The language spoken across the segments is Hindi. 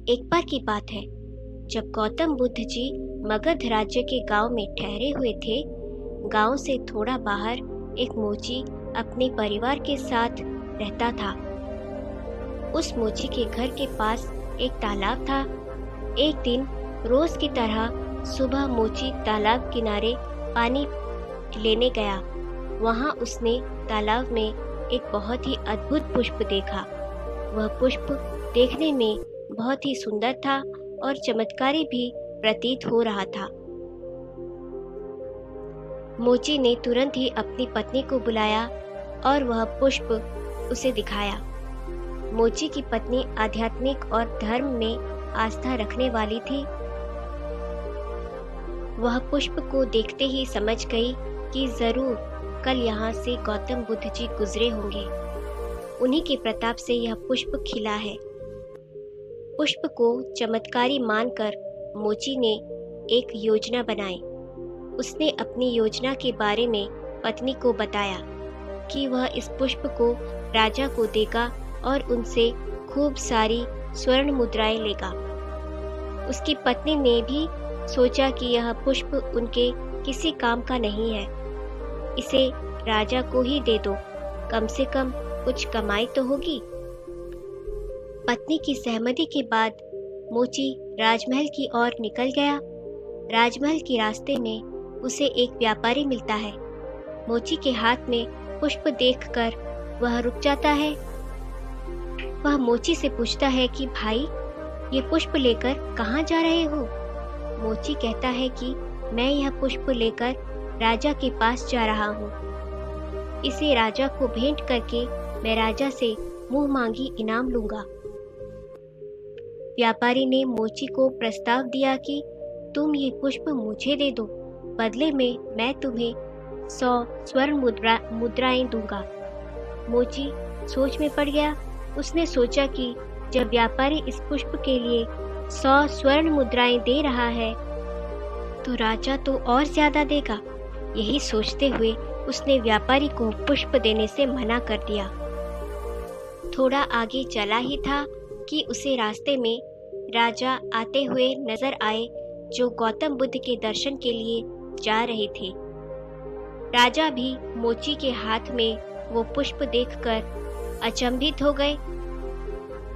एक बार की बात है, जब गौतम बुद्ध जी मगध राज्य के गांव में ठहरे हुए थे। गांव से थोड़ा बाहर एक मोची अपने परिवार के साथ रहता था। उस मोची के घर के पास एक तालाब था। एक दिन रोज की तरह सुबह मोची तालाब किनारे पानी लेने गया। वहां उसने तालाब में एक बहुत ही अद्भुत पुष्प देखा। वह पुष्प देखने में बहुत ही सुंदर था और चमत्कारी भी प्रतीत हो रहा था। मोची ने तुरंत ही अपनी पत्नी को बुलाया और वह पुष्प उसे दिखाया। मोची की पत्नी आध्यात्मिक और धर्म में आस्था रखने वाली थी। वह पुष्प को देखते ही समझ गई कि जरूर कल यहाँ से गौतम बुद्ध जी गुजरे होंगे। उन्हीं के प्रताप से यह पुष्प खिला है। पुष्प को चमत्कारी मानकर मोची ने एक योजना बनाई। उसने अपनी योजना के बारे में पत्नी को बताया कि वह इस पुष्प को राजा को देगा और उनसे खूब सारी स्वर्ण मुद्राएं लेगा। उसकी पत्नी ने भी सोचा कि यह पुष्प उनके किसी काम का नहीं है, इसे राजा को ही दे दो, कम से कम कुछ कमाई तो होगी। पत्नी की सहमति के बाद मोची राजमहल की ओर निकल गया। राजमहल के रास्ते में उसे एक व्यापारी मिलता है। मोची के हाथ में पुष्प देखकर वह रुक जाता है। वह मोची से पूछता है कि भाई, ये पुष्प लेकर कहाँ जा रहे हो? मोची कहता है कि मैं यह पुष्प लेकर राजा के पास जा रहा हूँ। इसे राजा को भेंट करके मैं राजा से मुंह मांगी इनाम लूंगा। व्यापारी ने मोची को प्रस्ताव दिया कि तुम ये पुष्प मुझे दे दो, बदले में मैं तुम्हें 100 स्वर्ण मुद्राएं दूंगा। मोची सोच में पड़ गया। उसने सोचा कि जब व्यापारी इस पुष्प के लिए 100 स्वर्ण मुद्राएं दे रहा है तो राजा तो और ज्यादा देगा। यही सोचते हुए उसने व्यापारी को पुष्प देने से मना कर दिया। थोड़ा आगे चला ही था कि उसे रास्ते में राजा आते हुए नजर आए, जो गौतम बुद्ध के दर्शन के लिए जा रहे थे। राजा भी मोची के हाथ में वो पुष्प देखकर अचंभित हो गए।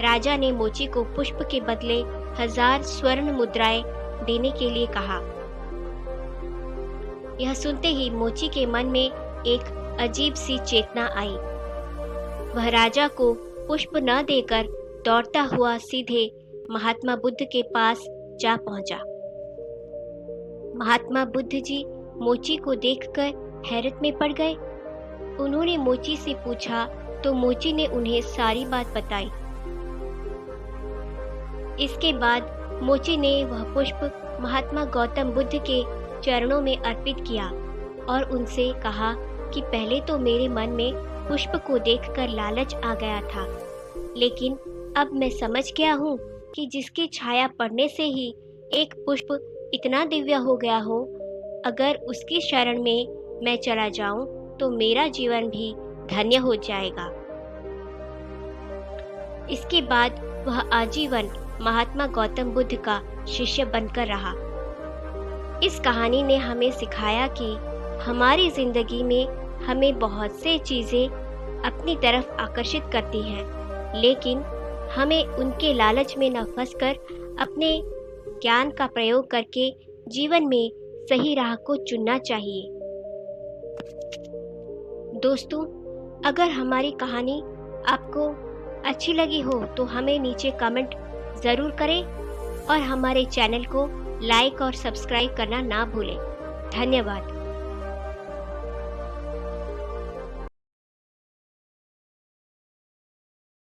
राजा ने मोची को पुष्प के बदले 1000 स्वर्ण मुद्राएं देने के लिए कहा। यह सुनते ही मोची के मन में एक अजीब सी चेतना आई। वह राजा को पुष्प न देकर दौड़ता हुआ सीधे महात्मा बुद्ध के पास जा पहुंचा। महात्मा बुद्ध जी मोची को देखकर हैरत में पड़ गए। उन्होंने मोची से पूछा तो मोची ने उन्हें सारी बात बताई। इसके बाद मोची ने वह पुष्प महात्मा गौतम बुद्ध के चरणों में अर्पित किया और उनसे कहा कि पहले तो मेरे मन में पुष्प को देखकर लालच आ गया था, लेकिन अब मैं समझ गया हूँ कि जिसकी छाया पड़ने से ही एक पुष्प इतना दिव्य हो गया हो, अगर उसकी शरण में मैं चला जाऊं तो मेरा जीवन भी धन्य हो जाएगा। इसके बाद वह आजीवन महात्मा गौतम बुद्ध का शिष्य बनकर रहा। इस कहानी ने हमें सिखाया कि हमारी जिंदगी में हमें बहुत से चीजें अपनी तरफ आकर्षित करती हैं, लेकिन हमें उनके लालच में न फंसकर अपने ज्ञान का प्रयोग करके जीवन में सही राह को चुनना चाहिए। दोस्तों, अगर हमारी कहानी आपको अच्छी लगी हो तो हमें नीचे कमेंट ज़रूर करें और हमारे चैनल को लाइक और सब्सक्राइब करना ना भूलें। धन्यवाद।